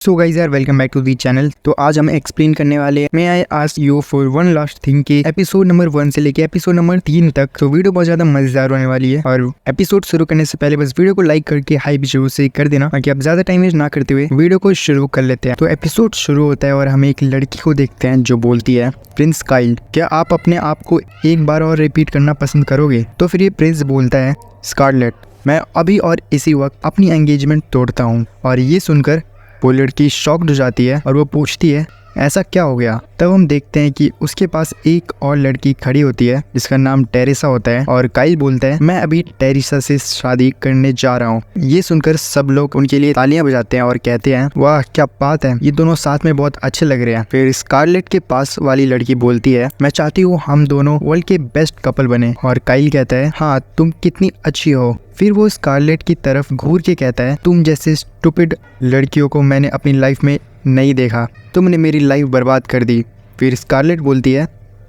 सो guys यार, welcome back to the channel. तो आज हम एक्सप्लेन करने वाले हैं मैं I ask you for one last thing के एपिसोड नंबर 1 से लेके एपिसोड नंबर 3 तक। तो वीडियो बहुत ज्यादा मजेदार होने वाली है और एपिसोड शुरू करने से पहले बस वीडियो को लाइक करके हाइप जरूर से कर देना, ताकि आप ज्यादा टाइम वेस्ट ना करते हुए वीडियो को शुरू कर लेते हैं। तो एपिसोड शुरू होता है और हम एक लड़की को देखते हैं जो बोलती है, प्रिंस काइल, क्या आप अपने आप को एक बार और रिपीट करना पसंद करोगे? तो फिर ये प्रिंस बोलता है, स्कारलेट, मैं अभी और इसी वक्त अपनी एंगेजमेंट तोड़ता हूँ। और ये सुनकर वो लड़की शॉक्ड हो जाती है और वो पूछती है, ऐसा क्या हो गया? तब हम देखते हैं कि उसके पास एक और लड़की खड़ी होती है जिसका नाम टेरेसा होता है और काइल बोलता है, मैं अभी टेरेसा से शादी करने जा रहा हूँ। ये सुनकर सब लोग उनके लिए तालियां बजाते हैं और कहते हैं, वाह क्या बात है, ये दोनों साथ में बहुत अच्छे लग रहे हैं। फिर स्कारलेट के पास वाली लड़की बोलती है, मैं चाहती हूँ हम दोनों वर्ल्ड के बेस्ट कपल बने। और काइल कहता है, हाँ तुम कितनी अच्छी हो। फिर वो स्कारलेट की तरफ घूर के कहता है, तुम जैसे स्टूपिड लड़कियों को मैंने अपनी लाइफ में नहीं देखा, तुमने मेरी लाइफ बर्बाद कर दी। फिर स्कारलेट बोलती है,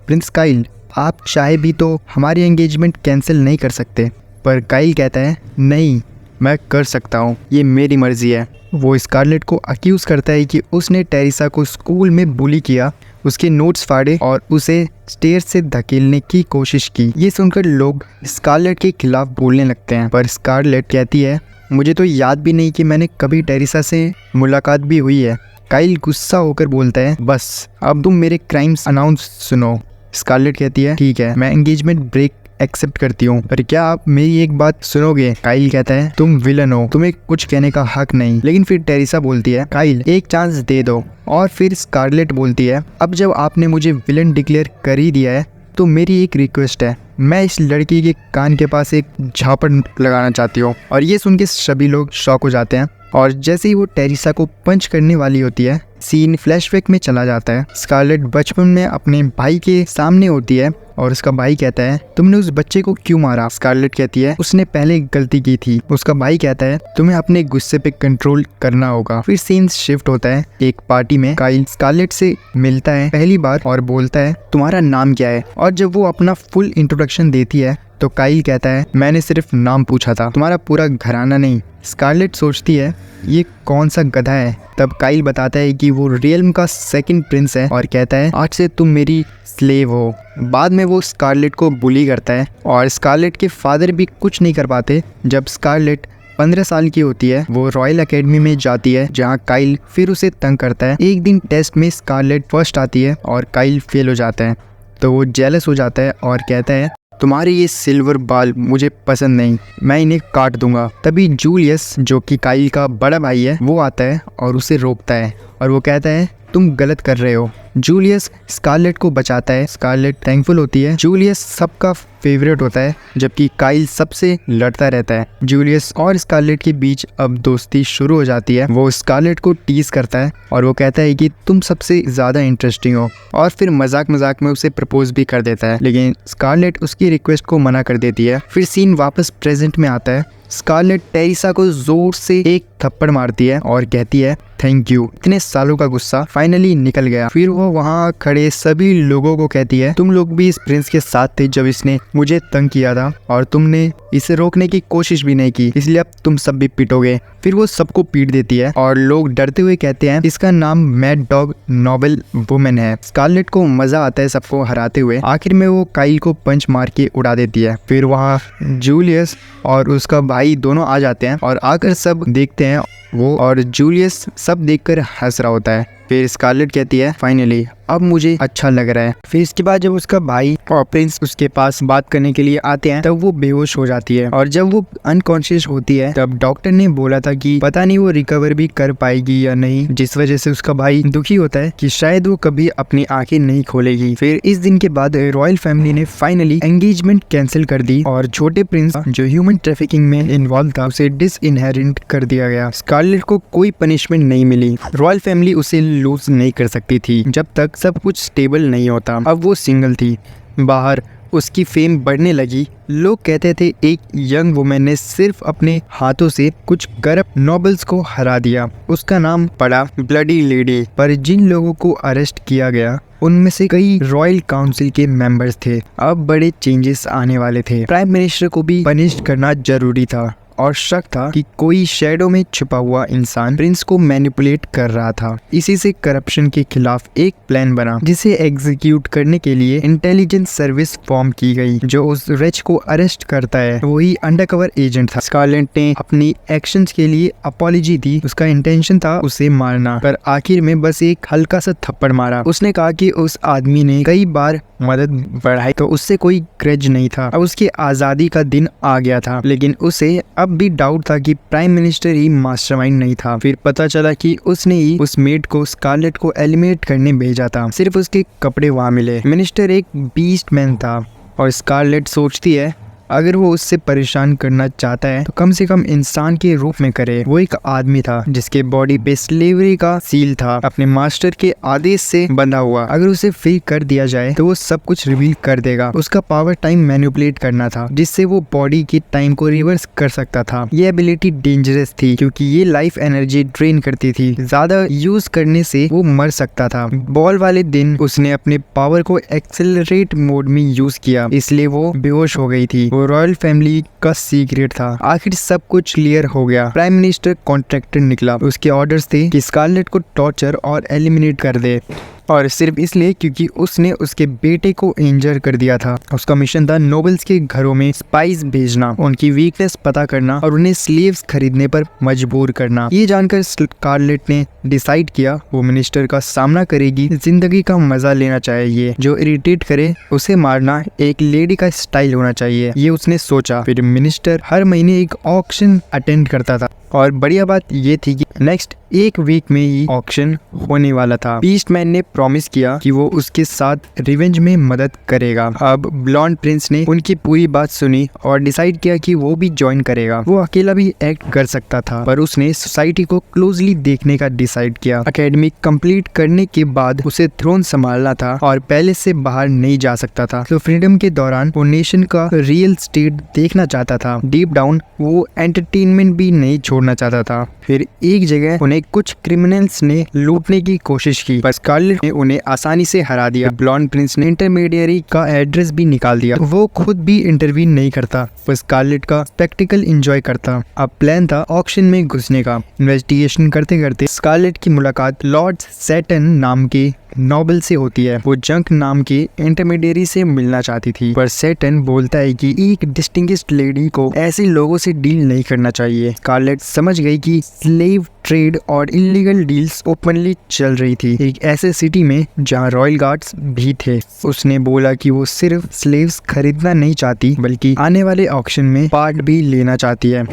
प्रिंस काइल, आप चाहे भी तो हमारी एंगेजमेंट कैंसिल नहीं कर सकते। पर काइल कहता है, नहीं मैं कर सकता हूँ, ये मेरी मर्जी है। वो स्कारलेट को अक्यूज़ करता है कि उसने टेरेसा को स्कूल में बुली किया, उसके नोट्स फाड़े और उसे स्टेयर से धकेलने की कोशिश की। ये सुनकर लोग स्कारलेट के खिलाफ बोलने लगते हैं, पर स्कारलेट कहती है, मुझे तो याद भी नहीं कि मैंने कभी टेरेसा से मुलाकात भी हुई है। काइल गुस्सा होकर बोलता है, बस अब तुम मेरे क्राइम्स अनाउंस सुनो। स्कारलेट कहती है, ठीक है, मैं एंगेजमेंट ब्रेक एक्सेप्ट करती हूँ, पर क्या आप मेरी एक बात सुनोगे? काइल कहता है, तुम विलन हो, तुम्हें कुछ कहने का हक नहीं। लेकिन फिर टेरेसा बोलती है, काइल एक चांस दे दो। और फिर स्कारलेट बोलती है, अब जब आपने मुझे विलन डिक्लेयर कर ही दिया है तो मेरी एक रिक्वेस्ट है, मैं इस लड़की के कान के पास एक झापड़ लगाना चाहती हूँ। और ये सुन के सभी लोग शॉक हो जाते हैं और जैसे ही वो टेरेसा को पंच करने वाली होती है, सीन फ्लैशबैक में चला जाता है। स्कारलेट बचपन में अपने भाई के सामने होती है और उसका भाई कहता है, तुमने उस बच्चे को क्यों मारा? स्कारलेट कहती है, उसने पहले गलती की थी। उसका भाई कहता है, तुम्हें अपने गुस्से पे कंट्रोल करना होगा। फिर सीन शिफ्ट होता है एक पार्टी में। काइल स्कारलेट से मिलता है पहली बार और बोलता है, तुम्हारा नाम क्या है? और जब वो अपना फुल इंट्रोडक्शन देती है तो काइल कहता है, मैंने सिर्फ नाम पूछा था, तुम्हारा पूरा घराना नहीं। स्कारलेट सोचती है, ये कौन सा गधा है? तब काइल बताता है कि वो रियल्म का सेकंड प्रिंस है और कहता है, आज से तुम मेरी स्लेव हो। बाद में वो स्कारलेट को बुली करता है और स्कारलेट के फादर भी कुछ नहीं कर पाते। जब स्कारलेट 15 साल की होती है, वो रॉयल एकेडमी में जाती है जहाँ काइल फिर उसे तंग करता है। एक दिन टेस्ट में स्कारलेट फर्स्ट आती है और काइल फेल हो जाता है, तो वो जेलस हो जाता है और कहता है, तुम्हारे ये सिल्वर बाल मुझे पसंद नहीं, मैं इन्हें काट दूंगा। तभी जूलियस, जो कि काइल का बड़ा भाई है, वो आता है और उसे रोकता है और वो कहता है, तुम गलत कर रहे हो। जूलियस स्कारलेट को बचाता है। स्कारलेट थैंकफुल होती है। जूलियस सबका फेवरेट होता है, जबकि काइल सबसे लड़ता रहता है। जूलियस और स्कारलेट के बीच अब दोस्ती शुरू हो जाती है। वो स्कारलेट को टीज करता है और वो कहता है कि तुम सबसे ज्यादा इंटरेस्टिंग हो, और फिर मजाक मजाक में उसे प्रपोज भी कर देता है, लेकिन स्कारलेट उसकी रिक्वेस्ट को मना कर देती है। फिर सीन वापस प्रेजेंट में आता है। स्कारलेट टेरेसा को जोर से एक थप्पड़ मारती है और कहती है, थैंक यू, इतने सालों का गुस्सा फाइनली निकल गया। फिर वो वहाँ खड़े सभी लोगों को कहती है, तुम लोग भी इस प्रिंस के साथ थे जब इसने मुझे तंग किया था और तुमने इसे रोकने की कोशिश भी नहीं की, इसलिए अब तुम सब भी पीटोगे। फिर वो सबको पीट देती है और लोग डरते हुए कहते हैं, इसका नाम मैड डॉग नोबल वुमेन है। स्कारलेट को मजा आता है सबको हराते हुए। आखिर में वो काइल को पंच मार के उड़ा देती है। फिर वहाँ जूलियस और उसका भाई दोनों आ जाते हैं और आकर सब देखते हैं वो, और जूलियस सब देखकर हंस रहा होता है। फिर स्कारलेट कहती है, फाइनली अब मुझे अच्छा लग रहा है। फिर इसके बाद जब उसका भाई और प्रिंस उसके पास बात करने के लिए आते हैं, तब वो बेहोश हो जाती है और जब वो अनकॉन्शियस होती है, तब डॉक्टर ने बोला था कि पता नहीं वो रिकवर भी कर पाएगी या नहीं, जिस वजह से उसका भाई दुखी होता है कि शायद वो कभी अपनी आंखें नहीं खोलेगी। फिर इस दिन के बाद रॉयल फैमिली ने फाइनली एंगेजमेंट कैंसिल कर दी और छोटे प्रिंस, जो ह्यूमन ट्रैफिकिंग में इन्वॉल्व था, उसे डिसइनहेरिट कर दिया गया। स्कारलेट को कोई पनिशमेंट नहीं मिली। रॉयल फैमिली उसे लूज नहीं कर सकती थी जब तक सब कुछ स्टेबल नहीं होता। अब वो सिंगल थी। बाहर उसकी फेम बढ़ने लगी। लोग कहते थे एक यंग वुमेन ने सिर्फ अपने हाथों से कुछ करप्ट नोबल्स को हरा दिया। उसका नाम पड़ा ब्लडी लेडी। पर जिन लोगों को अरेस्ट किया गया उनमें से कई रॉयल काउंसिल के मेंबर्स थे। अब बड़े चेंजेस आने वाले थे। प्राइम मिनिस्टर को भी पनिश करना जरूरी था और शक था कि कोई शैडो में छुपा हुआ इंसान प्रिंस को मैनिपुलेट कर रहा था। इसी से करप्शन के खिलाफ एक प्लान बना जिसे एग्जीक्यूट करने के लिए इंटेलिजेंस सर्विस फॉर्म की गई जो उस रिच को अरेस्ट करता है। वही अंडरकवर एजेंट था। स्कारलेट ने अपनी एक्शंस के लिए अपॉलजी दी। उसका इंटेंशन था उसे मारना, पर आखिर में बस एक हल्का सा थप्पड़ मारा। उसने कहा कि उस आदमी ने कई बार मदद बढ़ाई तो उससे कोई ग्रज नहीं था। अब उसकी आजादी का दिन आ गया था, लेकिन उसे अब भी डाउट था कि प्राइम मिनिस्टर ही मास्टरमाइंड नहीं था। फिर पता चला कि उसने ही उस मेड को स्कारलेट को एलिमिनेट करने भेजा था। सिर्फ उसके कपड़े वहाँ मिले। मिनिस्टर एक बीस्ट मैन था और स्कारलेट सोचती है अगर वो उससे परेशान करना चाहता है तो कम से कम इंसान के रूप में करे। वो एक आदमी था जिसके बॉडी पे स्लेवरी का सील था, अपने मास्टर के आदेश से बंधा हुआ। अगर उसे फ्री कर दिया जाए तो वो सब कुछ रिवील कर देगा। उसका पावर टाइम मैनिपुलेट करना था जिससे वो बॉडी की टाइम को रिवर्स कर सकता था। ये एबिलिटी डेंजरस थी क्योंकि ये लाइफ एनर्जी ड्रेन करती थी। ज्यादा यूज करने से वो मर सकता था। बॉल वाले दिन उसने अपने पावर को एक्सेलरेट मोड में यूज किया, इसलिए वो बेहोश हो गई थी। रॉयल फैमिली का सीक्रेट था। आखिर सब कुछ क्लियर हो गया। प्राइम मिनिस्टर कॉन्ट्रैक्टर निकला। उसके ऑर्डर्स थे कि स्कारलेट को टॉर्चर और एलिमिनेट कर दे, और सिर्फ इसलिए क्योंकि उसने उसके बेटे को इंजर कर दिया था। उसका मिशन था नोबल्स के घरों में स्पाइस भेजना, उनकी वीकनेस पता करना और उन्हें स्लेव्स खरीदने पर मजबूर करना। ये जानकर स्कारलेट ने डिसाइड किया वो मिनिस्टर का सामना करेगी। जिंदगी का मजा लेना चाहिए, जो इरिटेट करे उसे मारना एक लेडी का स्टाइल होना चाहिए, ये उसने सोचा। फिर मिनिस्टर हर महीने एक ऑक्शन अटेंड करता था और बढ़िया बात ये थी कि नेक्स्ट एक वीक में ही ऑक्शन होने वाला था। बीस्टमैन ने प्रॉमिस किया कि वो उसके साथ रिवेंज में मदद करेगा। अब ब्लॉन्ड प्रिंस ने उनकी पूरी बात सुनी और डिसाइड किया कि वो भी ज्वाइन करेगा। वो अकेला भी एक्ट कर सकता था, पर उसने सोसाइटी को क्लोजली देखने का डिसाइड किया। एकेडमी कंप्लीट करने के बाद उसे थ्रोन संभालना था और पैलेस से बाहर नहीं जा सकता था। तो फ्रीडम के दौरान वो नेशन का रियल स्टेट देखना चाहता था। डीप डाउन वो एंटरटेनमेंट भी नहीं छोड़ना चाहता था। फिर एक जगह उन्हें कुछ क्रिमिनल्स ने लूटने की कोशिश की, पर स्कारलेट ने उन्हें आसानी से हरा दिया। ब्लॉन्ड प्रिंस ने इंटरमीडियरी का एड्रेस भी निकाल दिया। तो वो खुद भी इंटरवीन नहीं करता, वो स्कारलेट का स्पेक्टिकल एंजॉय करता। अब प्लान था ऑक्शन में घुसने का। इन्वेस्टिगेशन करते करते स्कारलेट की मुलाकात लॉर्ड सैटन नाम के नोबल से होती है। वो जंक नाम के इंटरमीडियरी से मिलना चाहती थी, पर सैटन बोलता है कि एक डिस्टिंग्विश्ड लेडी को ऐसे लोगों से डील नहीं करना चाहिए। स्कारलेट समझ गई कि स्लेव ट्रेड और इलीगल डील्स ओपनली चल रही थी, एक ऐसे सिटी में जहां रॉयल गार्ड्स भी थे। उसने बोला कि वो सिर्फ स्लेव्स खरीदना नहीं चाहती बल्कि आने वाले ऑक्शन में पार्ट भी लेना चाहती है।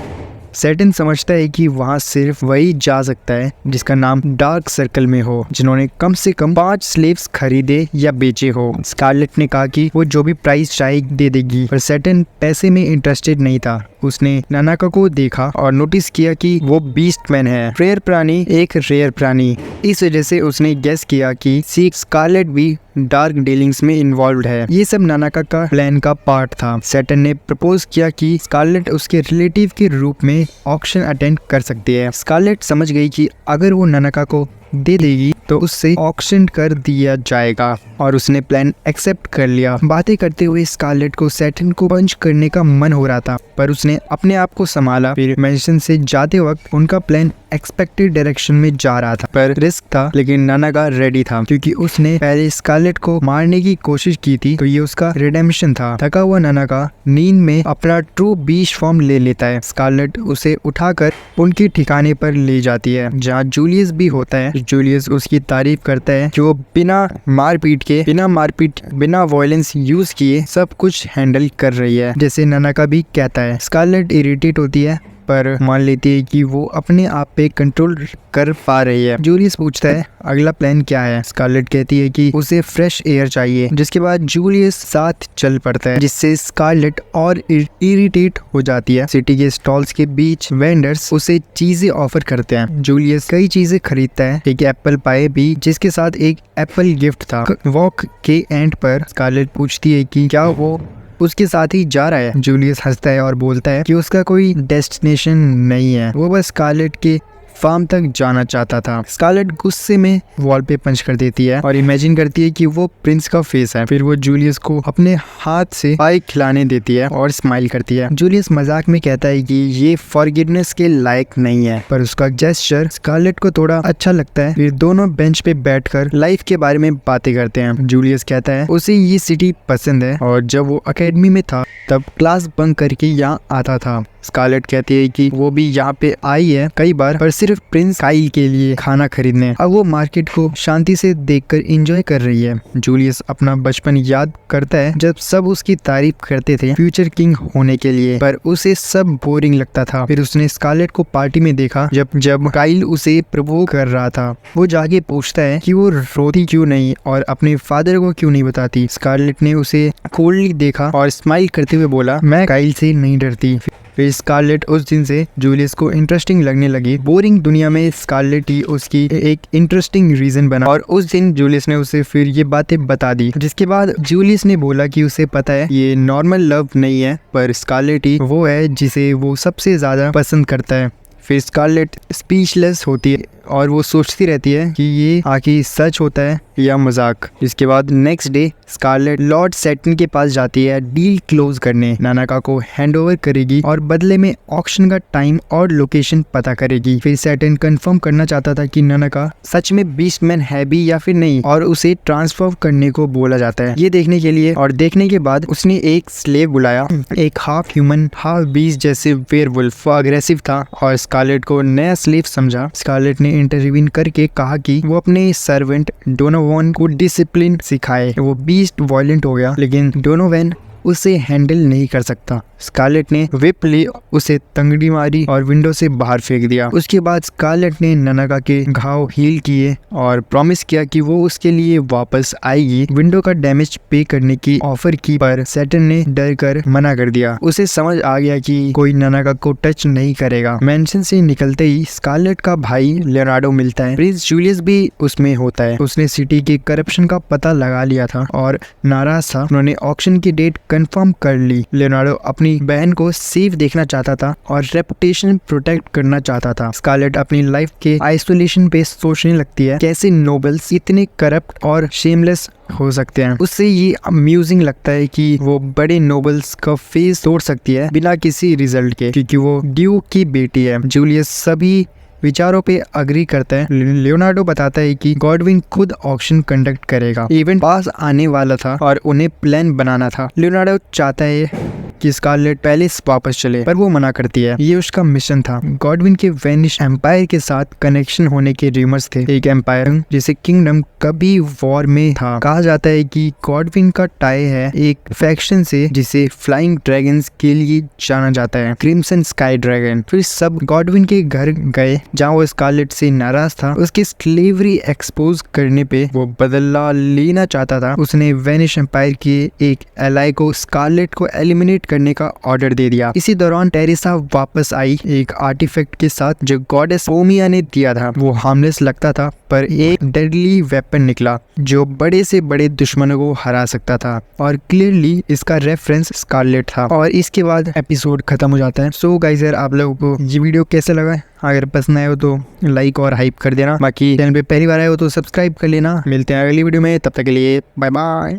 सैटन समझता है कि वहाँ सिर्फ वही जा सकता है जिसका नाम डार्क सर्कल में हो, जिन्होंने कम से कम 5 स्लेव्स खरीदे या बेचे हो। स्कारलेट ने कहा कि वो जो भी प्राइस चाहे दे देगी, पर सैटन पैसे में इंटरेस्टेड नहीं था। उसने नानाका को देखा और नोटिस किया कि वो बीस्टमैन है, रेयर प्राणी, एक रेयर प्राणी। इस वजह से उसने गेस किया कि स्कारलेट भी डार्क डीलिंग्स में इन्वॉल्व है। ये सब नानाका का प्लान का पार्ट था। सैटन ने प्रपोज किया कि स्कारलेट उसके रिलेटिव के रूप में ऑक्शन अटेंड कर सकती है। स्कारलेट समझ गई कि अगर वो नानाका को दे देगी तो उससे ऑक्शन कर दिया जाएगा, और उसने प्लान एक्सेप्ट कर लिया। बातें करते हुए स्कारलेट को सैटन को पंच करने का मन हो रहा था, पर उसने अपने आप को संभाला। फिर मैंशन से जाते वक्त उनका प्लान एक्सपेक्टेड डायरेक्शन में जा रहा था, पर रिस्क था। लेकिन नानाका रेडी था क्योंकि उसने पहले स्कारलेट को मारने की कोशिश की थी, तो ये उसका रिडेम्पशन था। थका हुआ नानाका नींद में अपना ट्रू बीस्ट फॉर्म ले लेता है। स्कारलेट उसे उठाकर उनके ठिकाने पर ले जाती है जहाँ जूलियस भी होता है। जूलियस उसकी तारीफ करता है कि वो बिना मारपीट बिना वायलेंस यूज किए सब कुछ हैंडल कर रही है, जैसे नानाका भी कहता है। स्कारलेट इरिटेट होती है, पर मान लेती है कि वो अपने आप पे कंट्रोल कर पा रही है। जूलियस पूछता है अगला प्लान क्या है। स्कारलेट कहती है कि उसे फ्रेश एयर चाहिए, जिसके बाद जूलियस साथ चल पड़ता है, जिससे स्कारलेट और इरिटेट हो जाती है। सिटी के स्टॉल्स के बीच वेंडर्स उसे चीजें ऑफर करते हैं। जूलियस कई चीजें खरीदता है, एक एप्पल पाई भी जिसके साथ एक एप्पल गिफ्ट था। वॉक के एंड पर स्कारलेट पूछती है कि क्या वो उसके साथ ही जा रहा है। जूलियस हंसता है और बोलता है कि उसका कोई डेस्टिनेशन नहीं है, वो बस स्कारलेट के फार्म तक जाना चाहता था। स्कारलेट गुस्से में वॉल पे पंच कर देती है और इमेजिन करती है कि वो प्रिंस का फेस है। फिर वो जूलियस को अपने हाथ से पाई खिलाने देती है और स्माइल करती है। जूलियस मजाक में कहता है कि ये फॉरगिवनेस के लायक नहीं है, पर उसका जेस्चर स्कारलेट को थोड़ा अच्छा लगता है। फिर दोनों बेंच पे बैठकर लाइफ के बारे में बातें करते हैं। जूलियस कहता है उसे ये सिटी पसंद है और जब वो एकेडमी में था तब क्लास बंक करके यहाँ आता था। स्कारलेट कहती है कि वो भी यहाँ पे आई है कई बार, पर सिर्फ प्रिंस काइल के लिए खाना खरीदने। अब वो मार्केट को शांति से देखकर एंजॉय कर रही है। जूलियस अपना बचपन याद करता है जब सब उसकी तारीफ करते थे फ्यूचर किंग होने के लिए, पर उसे सब बोरिंग लगता था। फिर उसने स्कारलेट को पार्टी में देखा जब काइल उसे प्रपोज कर रहा था। वो जाके पूछता है कि वो रोती क्यों नहीं और अपने फादर को क्यों नहीं बताती। स्कारलेट ने उसे कोल्डली देखा और स्माइल करते हुए बोला, मैं काइल से नहीं डरती। फिर स्कारलेट उस दिन से जूलियस को इंटरेस्टिंग लगने लगी। बोरिंग दुनिया में स्कारलेट ही उसकी एक इंटरेस्टिंग रीजन बना और उस दिन जूलियस ने उसे फिर ये बातें बता दी। जिसके बाद जूलियस ने बोला कि उसे पता है ये नॉर्मल लव नहीं है, पर स्कारलेट ही वो है जिसे वो सबसे ज्यादा पसंद करता है। फिर स्कारलेट स्पीचलेस होती है और वो सोचती रहती है कि ये आखिर सच होता है या मजाक। इसके बाद next day Scarlett Lord Satan के पास जाती है डील क्लोज करने। नानाका को हैंडओवर करेगी और बदले में ऑक्शन का टाइम और लोकेशन पता करेगी। फिर सैटन कंफर्म करना चाहता था कि नानाका सच में बीस्टमैन है भी या फिर नहीं और उसे ट्रांसफर करने को बोला जाता है। ये देखने के लिए और देखने के बाद उसने एक स्लेव बुलाया, एक हाफ ह्यूमन हाफ बीस्ट जैसे वेयरवुल्फ। वो अग्रेसिव था और स्कारलेट को नया स्लेव समझा। स्कारलेट ने इंटरवीन करके कहा कि वो अपने सर्वेंट डोनोवन को डिसिप्लिन सिखाए। वो बीस्ट वायलेंट हो गया, लेकिन डोनोवन उसे हैंडल नहीं कर सकता। स्कारलेट ने विप ली, उसे तंगड़ी मारी और विंडो से बाहर फेंक दिया। उसके बाद स्कारलेट ने नानाका के घाव हील किए और प्रॉमिस किया कि वो उसके लिए वापस आएगी। विंडो का डैमेज पे करने की ऑफर की, पर सैटर्न ने डर कर मना कर दिया। उसे समझ आ गया कि कोई नानाका को टच नहीं करेगा। मेंशन से निकलते ही स्कारलेट का भाई लियोनार्डो मिलता है। प्रिंस जूलियस भी उसमें होता है। उसने सिटी के करप्शन का पता लगा लिया था और नाराज था। उन्होंने ऑक्शन की डेट कंफर्म कर ली। लियोनार्डो अपनी बहन को सेफ देखना चाहता था और रेपुटेशन प्रोटेक्ट करना चाहता था। स्कारलेट अपनी लाइफ के आइसोलेशन पे सोचने लगती है कैसे नोबल्स इतने करप्ट और शेमलेस हो सकते हैं। उससे ये अम्यूजिंग लगता है कि वो बड़े नोबल्स का फेस तोड़ सकती है बिना किसी रिजल्ट के, क्योंकि वो ड्यूक की बेटी है। जूलियस सभी विचारों पे अग्री करता है। लियोनार्डो बताता है कि गॉडविन खुद ऑक्शन कंडक्ट करेगा। इवेंट पास आने वाला था और उन्हें प्लान बनाना था। लियोनार्डो चाहता है कि स्कारलेट पैलेस वापस चले, पर वो मना करती है। ये उसका मिशन था। गॉडविन के वेनिश एम्पायर के साथ कनेक्शन होने के रूमर्स थे। एक एम्पायर जिसे किंगडम कभी वॉर में था। कहा जाता है कि गॉडविन का टाई है एक फैक्शन से जिसे फ्लाइंग ड्रैगन्स के लिए जाना जाता है, क्रिम्सन स्काई ड्रैगन। फिर सब गॉडविन के घर गए जहाँ वो स्कारलेट से नाराज था। उसकी स्लेवरी एक्सपोज करने पे वो बदला लेना चाहता था। उसने वेनिश एम्पायर के एक एलाई को स्कारलेट को एलिमिनेट करने का ऑर्डर दे दिया। इसी दौरान टेरेसा वापस आई एक आर्टिफैक्ट के साथ जो गॉडेस पोमिया ने दिया था। वो हार्मलेस लगता था, पर एक डेडली वेपन निकला जो बड़े से बड़े दुश्मनों को हरा सकता था और क्लियरली इसका रेफरेंस स्कारलेट था। और इसके बाद एपिसोड खत्म हो जाता है। सो गाइस यार, आप लोगों को ये वीडियो कैसा लगा? अगर पसंद आया हो तो लाइक और हाइप कर देना। बाकी चैनल पे पहली बार आए हो तो सब्सक्राइब कर लेना। मिलते हैं अगली वीडियो में, तब तक के लिए बाय बाय।